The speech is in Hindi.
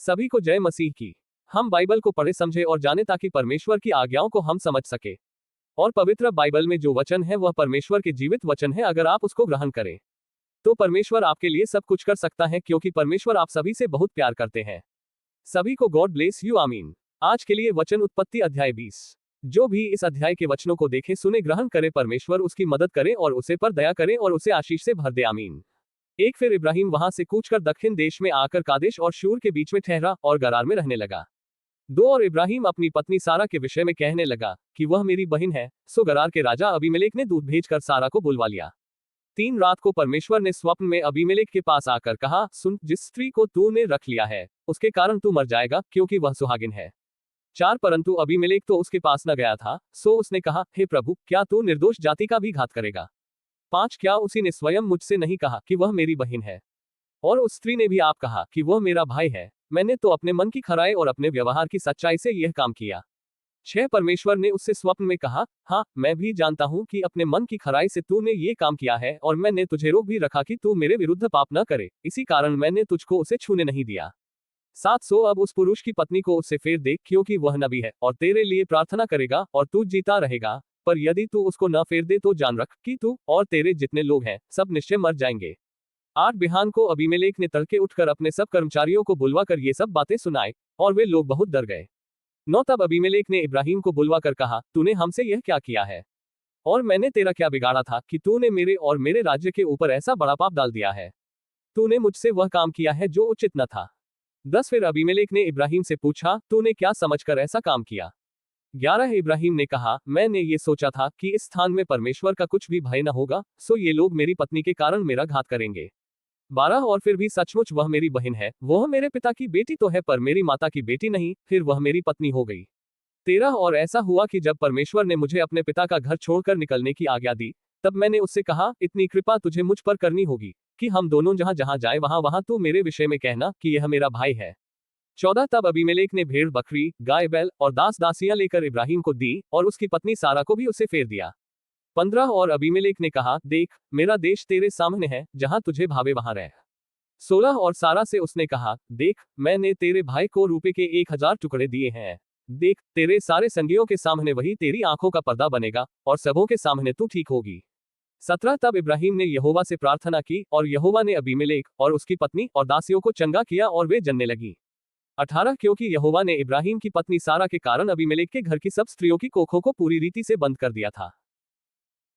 सभी को जय मसीह की। हम बाइबल को पढ़े समझे और जाने ताकि परमेश्वर की आज्ञाओं को हम समझ सके। और पवित्र बाइबल में जो वचन है वह परमेश्वर के जीवित वचन है। अगर आप उसको ग्रहण करें तो परमेश्वर आपके लिए सब कुछ कर सकता है, क्योंकि परमेश्वर आप सभी से बहुत प्यार करते हैं। सभी को गॉड ब्लेस यू, आमीन। आज के लिए वचन उत्पत्ति अध्याय 20। जो भी इस अध्याय के वचनों को देखे सुने ग्रहण करे, परमेश्वर उसकी मदद करे और उसे पर दया करे और उसे आशीष से भर दे, आमीन। एक फिर इब्राहिम वहां से कूच कर दक्षिण देश में आकर कादेश और शूर के बीच में ठहरा और गरार में रहने लगा। दो और इब्राहिम अपनी पत्नी सारा के विषय में कहने लगा कि वह मेरी बहन है। सो गरार के राजा अबीमेलेक ने दूत भेजकर सारा को बुलवा लिया। 3 रात को परमेश्वर ने स्वप्न में अबीमेलेक के पास आकर कहा, सुन, जिस स्त्री को तूने रख लिया है उसके कारण तू मर जाएगा, क्योंकि वह सुहागिन है। 4 परंतु अबीमेलेक तो उसके पास न गया था। सो उसने कहा, हे प्रभु, क्या तू निर्दोष जाति का भी घात करेगा? 5 क्या उसी ने स्वयं मुझसे नहीं कहा कि वह मेरी बहन है? और उस स्त्री ने भी आप कहा कि वह मेरा भाई है। मैंने तो अपने मन की खराई और अपने व्यवहार की सच्चाई से यह काम किया। 6 परमेश्वर ने उससे स्वप्न में कहा, हाँ, मैं भी जानता हूं कि अपने मन की खराई से तूने ये काम किया है, और मैंने तुझे रोक भी रखा कि तू मेरे विरुद्ध पाप न करे, इसी कारण मैंने तुझको उसे छूने नहीं दिया। 7 सो अब उस पुरुष की पत्नी को उससे फेर दे, क्योंकि वह नबी है और तेरे लिए प्रार्थना करेगा और तू जीता रहेगा। पर यदि तू उसको न फेर दे तो जान रख कि तू और तेरे जितने लोग हैं सब निश्चय मर जाएंगे। 8 बिहान को अबीमेलेक ने तड़के उठकर अपने सब कर्मचारियों को बुलवाकर ये सब बातें सुनाई, और वे लोग बहुत डर गए। 9 तब अबीमेलेक ने इब्राहिम को बुलवाकर कहा, तूने हमसे यह क्या किया है? और मैंने तेरा क्या बिगाड़ा था कि तूने मेरे और मेरे राज्य के ऊपर ऐसा बड़ा पाप डाल दिया है? तूने मुझसे वह काम किया है जो उचित न था। 10 फिर अबीमेलेक ने इब्राहिम से पूछा, तूने क्या समझकर ऐसा काम किया? 11 इब्राहिम ने कहा, मैंने ये सोचा था कि इस स्थान में परमेश्वर का कुछ भी भय न होगा, सो ये लोग मेरी पत्नी के कारण मेरा घात करेंगे। 12 और फिर भी सचमुच वह मेरी बहन है। वह मेरे पिता की बेटी तो है, पर मेरी माता की बेटी नहीं, फिर वह मेरी पत्नी हो गई। 13 और ऐसा हुआ कि जब परमेश्वर ने मुझे अपने पिता का घर छोड़कर निकलने की आज्ञा दी, तब मैंने उससे कहा, इतनी कृपा तुझे मुझ पर करनी होगी कि हम दोनों जहां जहां जाए वहां वहां तू मेरे विषय में कहना कि यह मेरा भाई है। 14 तब अबीमेलेक ने भेड़, बकरी, गाय, बैल और दास दासियां लेकर इब्राहिम को दी, और उसकी पत्नी सारा को भी उसे फेर दिया। 15 और अबीमेलेक ने कहा, देख, मेरा देश तेरे सामने है, जहां तुझे भावे वहां रह। 16 और सारा से उसने कहा, देख, मैंने तेरे भाई को रूपे के 1000 टुकड़े दिए हैं। देख, तेरे सारे संगियों के सामने वही तेरी आंखों का पर्दा बनेगा, और सबों के सामने तू ठीक होगी। 17 तब इब्राहिम ने यहोवा से प्रार्थना की, और यहोवा ने अबीमेलेक और उसकी पत्नी और दासियों को चंगा किया, और वे जनने लगी। 18 क्योंकि यहोवा ने इब्राहिम की पत्नी सारा के कारण अबीमेलेक के घर की सब स्त्रियों की कोखों को पूरी रीति से बंद कर दिया था।